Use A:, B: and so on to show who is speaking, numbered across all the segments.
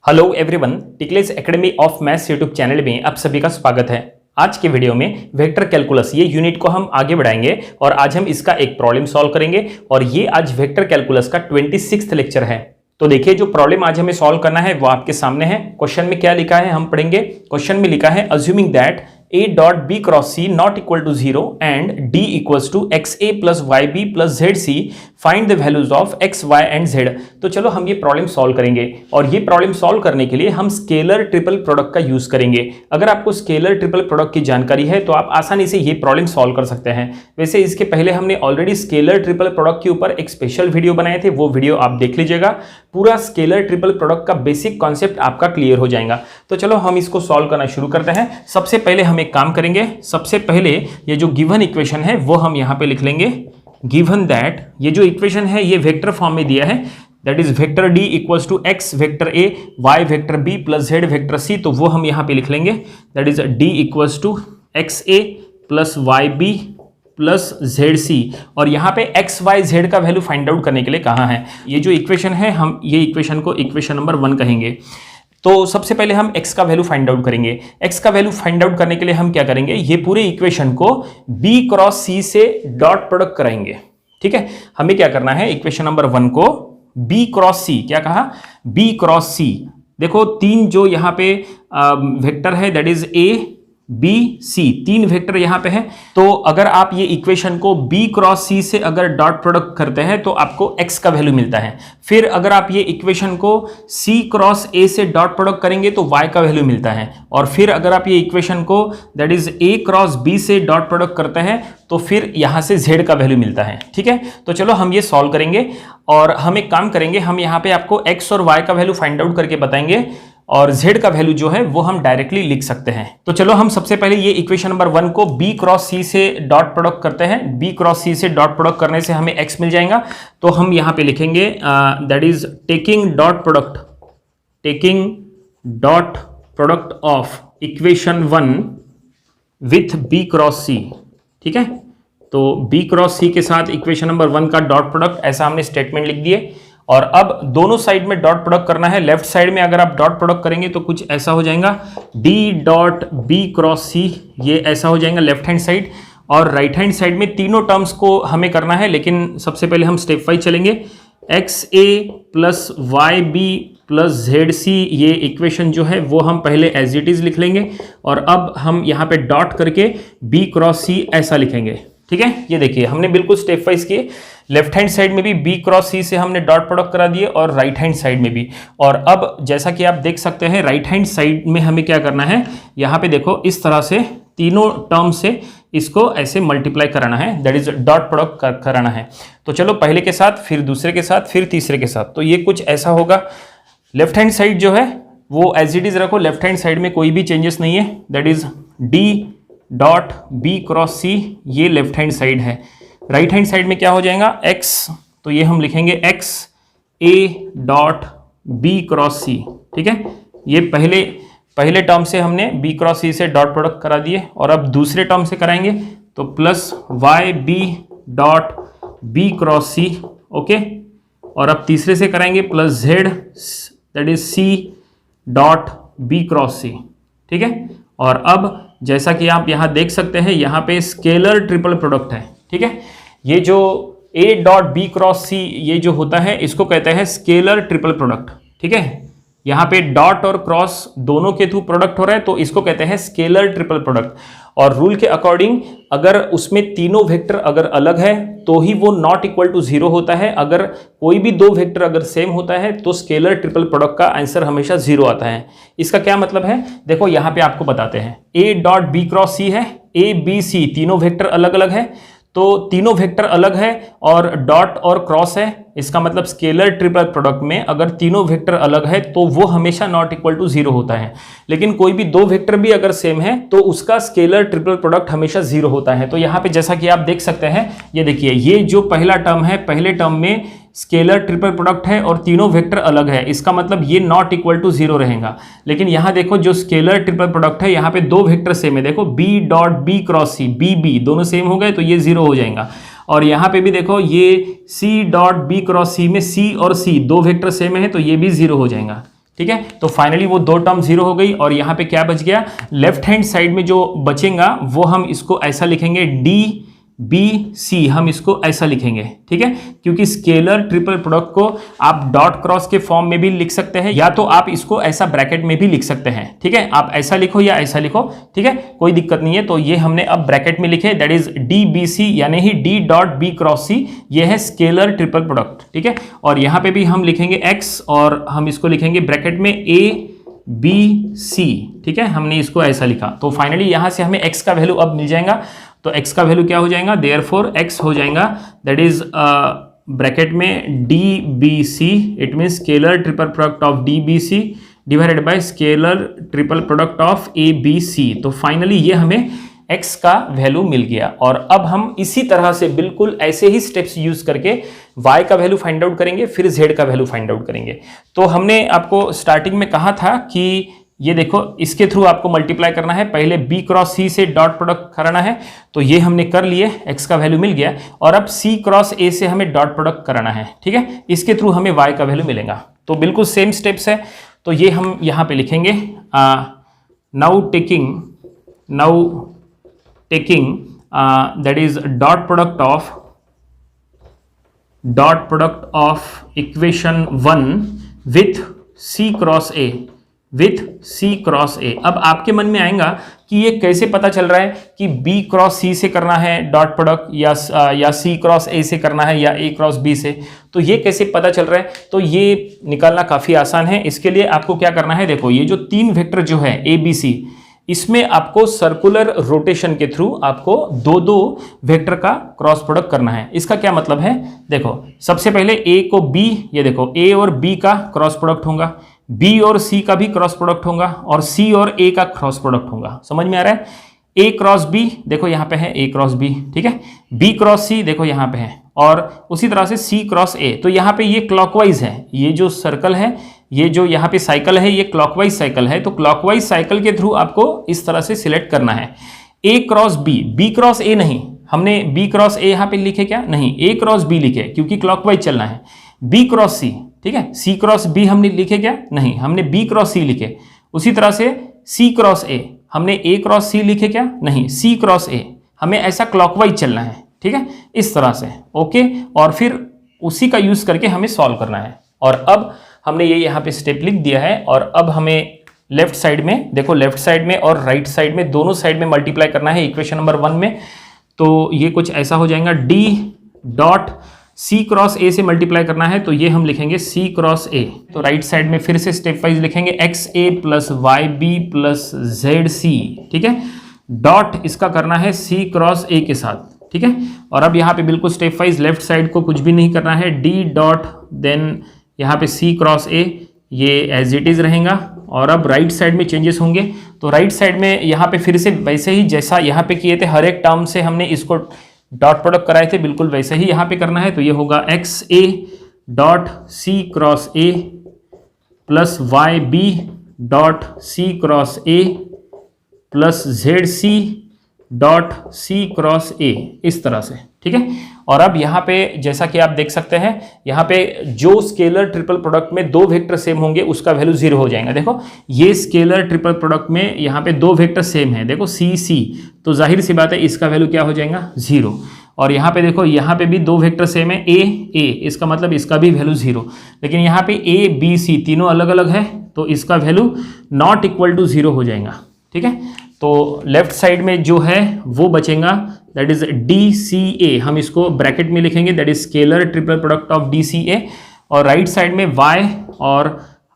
A: Hello everyone, Tickless academy of maths YouTube channel में आप सभी का स्वागत है। आज के वीडियो में वेक्टर कैलकुलस ये यूनिट को हम आगे बढ़ाएंगे और आज हम इसका एक प्रॉब्लम सॉल्व करेंगे और ये आज वेक्टर कैलकुलस का 26वां लेक्चर है। तो देखिए, जो प्रॉब्लम आज हमें सॉल्व करना है वो आपके सामने है। क्वेश्चन में क्या लिखा है हम पढ़ेंगे। क्वेश्चन में लिखा है assuming that a dot b cross c not equal to 0 and d equals to xa plus yb plus zc find the values of x y and z। तो चलो हम ये प्रॉब्लम सॉल्व करेंगे और ये प्रॉब्लम सॉल्व करने के लिए हम स्केलर ट्रिपल प्रोडक्ट का यूज करेंगे। अगर आपको स्केलर ट्रिपल प्रोडक्ट की जानकारी है तो आप आसानी से ये प्रॉब्लम सॉल्व कर सकते हैं। वैसे इसके पहले हमने ऑलरेडी स्केलर ट्रिपल प्रोडक्ट के ऊपर एक स्पेशल वीडियो बनाए थे, वो वीडियो आप देख लीजिएगा। पूरा स्केलर ट्रिपल प्रोडक्ट का बेसिक कॉन्सेप्ट आपका क्लियर हो जाएगा। तो चलो हम इसको सॉल्व करना शुरू करते हैं। सबसे पहले हम एक काम करेंगे, सबसे पहले ये जो गिवन इक्वेशन है वो हम यहाँ पे लिख लेंगे। गिवन दैट ये जो इक्वेशन है ये वेक्टर फॉर्म में दिया है, that is vector D equals to X vector A Y vector B plus Z vector C. तो वो हम यहाँ पे लिख लेंगे, that is D equals to X A plus Y B plus Z C. और यहाँ पे एक्स वाई जेड का वैल्यू फाइंड आउट करने के लिए कहाँ है। ये जो इक्वेशन है हम ये इक्वेशन को इक्वेशन नंबर 1 कहेंगे। तो सबसे पहले हम x का वैल्यू फाइंड आउट करेंगे। x का वैल्यू फाइंड आउट करने के लिए हम क्या करेंगे, ये पूरे इक्वेशन को b क्रॉस c से डॉट प्रोडक्ट कराएंगे। ठीक है, हमें क्या करना है, इक्वेशन नंबर 1 को b क्रॉस c, क्या कहा, b क्रॉस c। देखो तीन जो यहाँ पे वेक्टर है that is a B C, तीन वेक्टर यहां पे है। तो अगर आप ये इक्वेशन को b क्रॉस c से अगर डॉट प्रोडक्ट करते हैं तो आपको x का वैल्यू मिलता है। फिर अगर आप ये इक्वेशन को c क्रॉस a से डॉट प्रोडक्ट करेंगे तो y का वैल्यू मिलता है। और फिर अगर आप ये इक्वेशन को that is a cross b से डॉट प्रोडक्ट करते हैं तो फिर यहां से z का वैल्यू मिलता है। ठीक है, तो चलो हम ये सॉल्व करेंगे और हम एक काम करेंगे, हम यहाँ पे आपको x और y का वैल्यू फाइंड आउट करके बताएंगे और z का वैल्यू जो है वो हम डायरेक्टली लिख सकते हैं। तो चलो हम सबसे पहले ये इक्वेशन नंबर 1 को b क्रॉस c से डॉट प्रोडक्ट करते हैं। b क्रॉस c से डॉट प्रोडक्ट करने से हमें x मिल जाएगा। तो हम यहाँ पे लिखेंगे that is taking dot product of equation 1 with b cross c। ठीक है, तो b क्रॉस c के साथ इक्वेशन नंबर 1 का डॉट प्रोडक्ट, ऐसा हमने स्टेटमेंट लिख दिए। और अब दोनों साइड में डॉट प्रोडक्ट करना है। लेफ्ट साइड में अगर आप डॉट प्रोडक्ट करेंगे तो कुछ ऐसा हो जाएगा, d dot b cross c, ये ऐसा हो जाएगा लेफ्ट हैंड साइड। और राइट हैंड साइड में तीनों टर्म्स को हमें करना है, लेकिन सबसे पहले हम स्टेप वाइज चलेंगे। एक्स ए plus Y B plus Z c, ये इक्वेशन जो है वो हम पहले एज इट इज लिख लेंगे और अब हम यहाँ पे डॉट करके b क्रॉस c ऐसा लिखेंगे। ठीक है, ये देखिए हमने बिल्कुल स्टेप वाइज किए। लेफ्ट हैंड साइड में भी b क्रॉस c से हमने डॉट प्रोडक्ट करा दिए और राइट हैंड साइड में भी। और अब जैसा कि आप देख सकते हैं राइट हैंड साइड में हमें क्या करना है, यहाँ पे देखो इस तरह से तीनों टर्म से इसको ऐसे मल्टीप्लाई कराना है, दैट इज डॉट प्रोडक्ट कराना है। तो चलो पहले के साथ, फिर दूसरे के साथ, फिर तीसरे के साथ। तो ये कुछ ऐसा होगा। लेफ्ट हैंड साइड जो है वो एज इट इज रखो, लेफ्ट हैंड साइड में कोई भी चेंजेस नहीं है, that is d dot b cross c, ये लेफ्ट हैंड साइड है। राइट हैंड साइड में क्या हो जाएगा, x, तो ये हम लिखेंगे x a dot b cross c। ठीक है, ये पहले टर्म से हमने b क्रॉस c से डॉट प्रोडक्ट करा दिए और अब दूसरे टर्म से कराएंगे तो plus y b dot b cross c। Okay, और अब तीसरे से कराएंगे plus z that is c dot b cross c। ठीक है, और अब जैसा कि आप यहाँ देख सकते हैं यहाँ पे स्केलर ट्रिपल प्रोडक्ट है। ठीक है, ये जो a dot b cross c ये जो होता है इसको कहते हैं स्केलर ट्रिपल प्रोडक्ट। ठीक है, यहाँ पे डॉट और क्रॉस दोनों के थ्रू प्रोडक्ट हो रहा है तो इसको कहते हैं स्केलर ट्रिपल प्रोडक्ट। और रूल के अकॉर्डिंग अगर उसमें तीनों वेक्टर अगर अलग है तो ही वो नॉट इक्वल टू 0 होता है। अगर कोई भी दो वेक्टर अगर सेम होता है तो स्केलर ट्रिपल प्रोडक्ट का आंसर हमेशा 0 आता है। इसका क्या मतलब है, देखो यहाँ पे आपको बताते हैं। a dot b cross c है, a b c तीनों वेक्टर अलग अलग है, तो तीनों वेक्टर अलग है और डॉट और क्रॉस है। इसका मतलब स्केलर ट्रिपल प्रोडक्ट में अगर तीनों वेक्टर अलग है तो वो हमेशा नॉट इक्वल टू 0 होता है। लेकिन कोई भी दो वेक्टर भी अगर सेम है तो उसका स्केलर ट्रिपल प्रोडक्ट हमेशा 0 होता है। तो यहाँ पे जैसा कि आप देख सकते हैं, ये देखिए ये जो पहला टर्म है, पहले टर्म में स्केलर ट्रिपल प्रोडक्ट है और तीनों वेक्टर अलग है, इसका मतलब ये नॉट इक्वल टू 0 रहेगा। लेकिन यहाँ देखो जो स्केलर ट्रिपल प्रोडक्ट है यहाँ पे दो वेक्टर सेम है, देखो b dot b cross c, b दोनों सेम हो गए तो ये 0 हो जाएगा। और यहाँ पे भी देखो ये c dot b cross c में c और c दो वेक्टर सेम है तो ये भी 0 हो जाएगा। ठीक है। तो फाइनली वो दो टर्म जीरो हो गई और यहाँ पे क्या बच गया, लेफ्ट हैंड साइड में जो बचेगा वो हम इसको ऐसा लिखेंगे डी बी सी, हम इसको ऐसा लिखेंगे, ठीक है। क्योंकि स्केलर ट्रिपल प्रोडक्ट को आप डॉट क्रॉस के फॉर्म में भी लिख सकते हैं या तो आप इसको ऐसा ब्रैकेट में भी लिख सकते हैं, ठीक है। आप ऐसा लिखो या ऐसा लिखो, ठीक है, कोई दिक्कत नहीं है। तो ये हमने अब ब्रैकेट में लिखे, that is D B C यानी ही D dot B cross C, ये है स्केलर ट्रिपल प्रोडक्ट, ठीक है। और यहाँ पे भी हम लिखेंगे एक्स और हम इसको लिखेंगे ब्रैकेट में ए बी सी, ठीक है। हमने इसको ऐसा लिखा। तो फाइनली यहाँ से हमें एक्स का वैल्यू अब मिल जाएगा। तो x का वैल्यू क्या हो जाएगा, देयरफॉर x हो जाएगा दैट इज ब्रैकेट में D B C, it mean scalar triple product of D B C divided by scalar triple product of A B C. तो फाइनली ये हमें x का वैल्यू मिल गया। और अब हम इसी तरह से बिल्कुल ऐसे ही स्टेप्स यूज करके y का वैल्यू फाइंड आउट करेंगे, फिर z का वैल्यू फाइंड आउट करेंगे। तो हमने आपको स्टार्टिंग में कहा था कि ये देखो इसके थ्रू आपको मल्टीप्लाई करना है, पहले b क्रॉस c से डॉट प्रोडक्ट कराना है, तो ये हमने कर लिए, x का वैल्यू मिल गया। और अब c क्रॉस a से हमें डॉट प्रोडक्ट कराना है, ठीक है, इसके थ्रू हमें y का वैल्यू मिलेगा। तो बिल्कुल सेम स्टेप्स है। तो ये हम यहाँ पे लिखेंगे now taking that is dot product of equation 1 with c cross a। अब आपके मन में आएगा कि ये कैसे पता चल रहा है कि b क्रॉस c से करना है डॉट प्रोडक्ट या c क्रॉस a से करना है या a क्रॉस b से, तो ये कैसे पता चल रहा है। तो ये निकालना काफ़ी आसान है। इसके लिए आपको क्या करना है, देखो ये जो तीन वेक्टर जो है a b c, इसमें आपको सर्कुलर रोटेशन के थ्रू आपको दो दो वेक्टर का क्रॉस प्रोडक्ट करना है। इसका क्या मतलब है, देखो सबसे पहले a को b, ये देखो a और b का क्रॉस प्रोडक्ट होगा, b और c का भी क्रॉस प्रोडक्ट होगा और c और a का क्रॉस प्रोडक्ट होगा। समझ में आ रहा है। a क्रॉस b देखो यहाँ पे है a क्रॉस b, ठीक है, b क्रॉस c देखो यहाँ पे है, और उसी तरह से c क्रॉस a। तो यहाँ पे ये क्लॉकवाइज है, ये जो सर्कल है, ये जो यहाँ पे साइकिल है, ये क्लॉकवाइज साइकिल है। तो क्लॉकवाइज साइकिल के थ्रू आपको इस तरह से सिलेक्ट करना है। a cross b, b cross a नहीं, हमने b क्रॉस a यहाँ पे लिखे क्या, नहीं, a क्रॉस b लिखे क्योंकि क्लॉकवाइज चलना है। b क्रॉस c, ठीक है, c क्रॉस b हमने लिखे क्या, नहीं, हमने b क्रॉस c लिखे। उसी तरह से c क्रॉस a, हमने a क्रॉस c लिखे क्या, नहीं, c क्रॉस a। हमें ऐसा क्लॉकवाइज चलना है, ठीक है, इस तरह से, ओके। और फिर उसी का यूज करके हमें सॉल्व करना है। और अब हमने ये यहाँ पे स्टेप लिख दिया है। और अब हमें लेफ्ट साइड में देखो, लेफ्ट साइड में और राइट साइड में, दोनों साइड में मल्टीप्लाई करना है इक्वेशन नंबर 1 में। तो ये कुछ ऐसा हो जाएगा, d dot c cross a से मल्टीप्लाई करना है, तो ये हम लिखेंगे c क्रॉस a। तो राइट साइड में फिर से स्टेप वाइज लिखेंगे xa plus yb plus zc, ठीक है, डॉट इसका करना है c क्रॉस a के साथ, ठीक है। और अब यहाँ पे बिल्कुल स्टेप वाइज लेफ्ट साइड को कुछ भी नहीं करना है, d डॉट देन यहाँ पे c क्रॉस a, ये एज इट इज रहेगा। और अब राइट साइड में चेंजेस होंगे। तो राइट साइड में यहाँ पे फिर से वैसे ही जैसा यहाँ पे किए थे, हर एक टर्म से हमने इसको डॉट प्रोडक्ट कराए थे, बिल्कुल वैसे ही यहाँ पे करना है। तो ये होगा xa dot c cross a plus yb dot c cross a plus zc dot c cross a, इस तरह से, ठीक है। और अब यहाँ पे जैसा कि आप देख सकते हैं, यहाँ पे जो स्केलर ट्रिपल प्रोडक्ट में दो वेक्टर सेम होंगे उसका वैल्यू 0 हो जाएगा। देखो ये स्केलर ट्रिपल प्रोडक्ट में यहाँ पे दो वेक्टर सेम है, देखो c c, तो जाहिर सी बात है इसका वैल्यू क्या हो जाएगा, 0। और यहाँ पे देखो, यहाँ पे भी दो वेक्टर सेम है a a, इसका मतलब इसका भी वैल्यू 0। लेकिन यहाँ पे a b c तीनों अलग अलग है, तो इसका वैल्यू नॉट इक्वल टू 0 हो जाएगा, ठीक है। तो लेफ्ट साइड में जो है वो बचेगा, दैट इज DCA, हम इसको ब्रैकेट में लिखेंगे, that is scalar triple product of DCA। और राइट साइड में y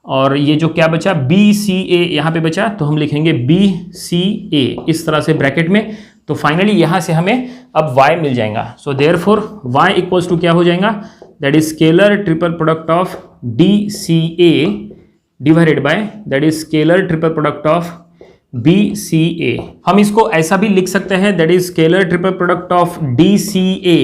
A: और ये जो क्या बचा BCA यहाँ पे बचा, तो हम लिखेंगे BCA इस तरह से ब्रैकेट में। तो फाइनली यहाँ से हमें अब y मिल जाएगा। So therefore y equals to क्या हो जाएगा, that is scalar triple product of DCA divided by that is scalar triple product of BCA। हम इसको ऐसा भी लिख सकते हैं, that is scalar triple product of DCA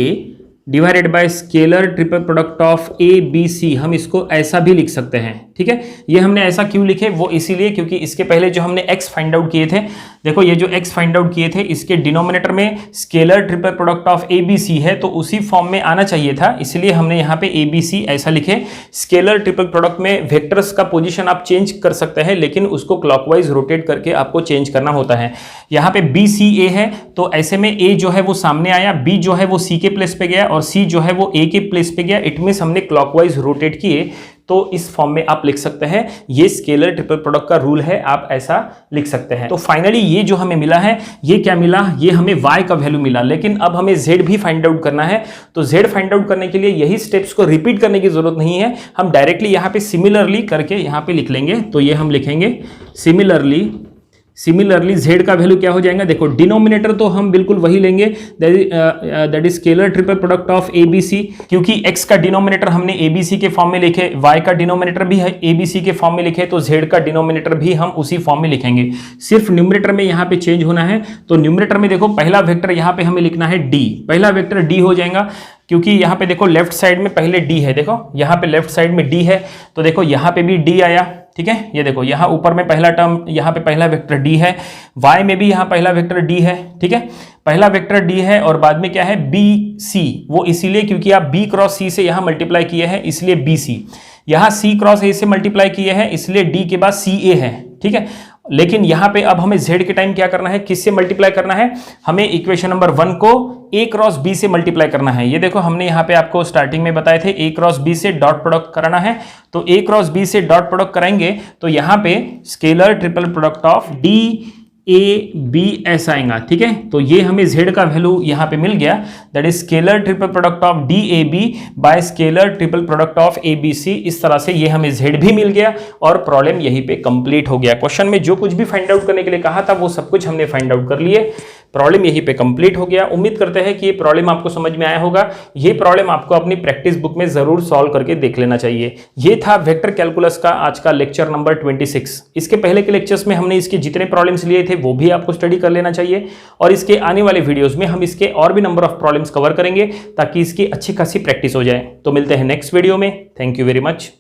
A: divided by scalar triple product of ABC। हम इसको ऐसा भी लिख सकते हैं, ठीक है। ये हमने ऐसा क्यों लिखे, वो इसीलिए क्योंकि इसके पहले जो हमने x फाइंड आउट किए थे, देखो ये जो x फाइंड आउट किए थे इसके डिनोमिनेटर में scalar triple product of ABC है, तो उसी फॉर्म में आना चाहिए था, इसलिए हमने यहाँ पे ABC ऐसा लिखे। स्केलर ट्रिपल प्रोडक्ट में वेक्टर्स का पोजीशन आप चेंज कर सकते हैं, लेकिन उसको क्लॉकवाइज रोटेट करके आपको चेंज करना होता है। यहाँ पे BCA है, तो ऐसे में A जो है वो सामने आया, B जो है वो C के प्लेस पे गया और C जो है वो A के प्लेस पे गया। इट मींस हमने क्लॉकवाइज रोटेट किए, तो इस फॉर्म में आप लिख सकते हैं। ये स्केलर ट्रिपल प्रोडक्ट का रूल है, आप ऐसा लिख सकते हैं। तो फाइनली ये जो हमें मिला है, ये क्या मिला, ये हमें y का वैल्यू मिला, लेकिन अब हमें z भी फाइंड आउट करना है। तो z फाइंड आउट करने के लिए यही स्टेप्स को रिपीट करने की जरूरत नहीं है, हम डायरेक्टली यहाँ पे सिमिलरली करके यहाँ पे लिख लेंगे। तो ये हम लिखेंगे सिमिलरली z का वैल्यू क्या हो जाएगा, देखो डिनोमिनेटर तो हम बिल्कुल वही लेंगे, that is scalar triple product of ABC, क्योंकि x का डिनोमिनेटर हमने ABC के फॉर्म में लिखे, y का डिनोमिनेटर भी है ABC के फॉर्म में लिखे, तो z का डिनोमिनेटर भी हम उसी फॉर्म में लिखेंगे। सिर्फ न्यूमरेटर में यहाँ पे चेंज होना है। तो न्यूमरेटर में देखो पहला वेक्टर यहाँ पे हमें लिखना है d, पहला वेक्टर d हो जाएगा, क्योंकि यहाँ पे देखो लेफ्ट साइड में पहले d है, देखो यहाँ पे लेफ्ट साइड में d है, तो देखो यहाँ पे भी d आया, ठीक है। ये देखो यहाँ ऊपर में पहला टर्म, यहाँ पे पहला वेक्टर d है, y में भी यहाँ पहला वेक्टर d है, ठीक है, पहला वेक्टर d है, और बाद में क्या है BC, वो इसीलिए क्योंकि आप B क्रॉस C से यहाँ मल्टीप्लाई किए हैं, इसलिए BC, यहाँ C क्रॉस A से मल्टीप्लाई किए हैं, इसलिए D के बाद CA है, ठीक है। लेकिन यहाँ पे अब हमें z के टाइम क्या करना है, किससे मल्टीप्लाई करना है, हमें इक्वेशन नंबर 1 को a क्रॉस b से मल्टीप्लाई करना है। ये देखो हमने यहाँ पे आपको स्टार्टिंग में बताए थे a क्रॉस b से डॉट प्रोडक्ट कराना है, तो a क्रॉस b से डॉट प्रोडक्ट कराएंगे तो यहाँ पे scalar triple product of DAB ऐसा आएगा, ठीक है। तो ये हमें z का वैल्यू यहाँ पे मिल गया, that is scalar triple product of DAB bye scalar triple product of ABC। इस तरह से ये हमें z भी मिल गया और प्रॉब्लम यहीं पे कंप्लीट हो गया। क्वेश्चन में जो कुछ भी फाइंड आउट करने के लिए कहा था वो सब कुछ हमने फाइंड आउट कर लिए, प्रॉब्लम यहीं पे कंप्लीट हो गया। उम्मीद करते हैं कि ये प्रॉब्लम आपको समझ में आया होगा। ये प्रॉब्लम आपको अपनी प्रैक्टिस बुक में जरूर सॉल्व करके देख लेना चाहिए। ये था वेक्टर कैलकुलस का आज का लेक्चर नंबर 26। इसके पहले के लेक्चर्स में हमने इसके जितने प्रॉब्लम्स लिए थे वो भी आपको स्टडी कर लेना चाहिए, और इसके आने वाले वीडियोस में हम इसके और भी नंबर ऑफ प्रॉब्लम्स कवर करेंगे ताकि इसकी अच्छी खासी प्रैक्टिस हो जाए। तो मिलते हैं नेक्स्ट वीडियो में। Thank you very much.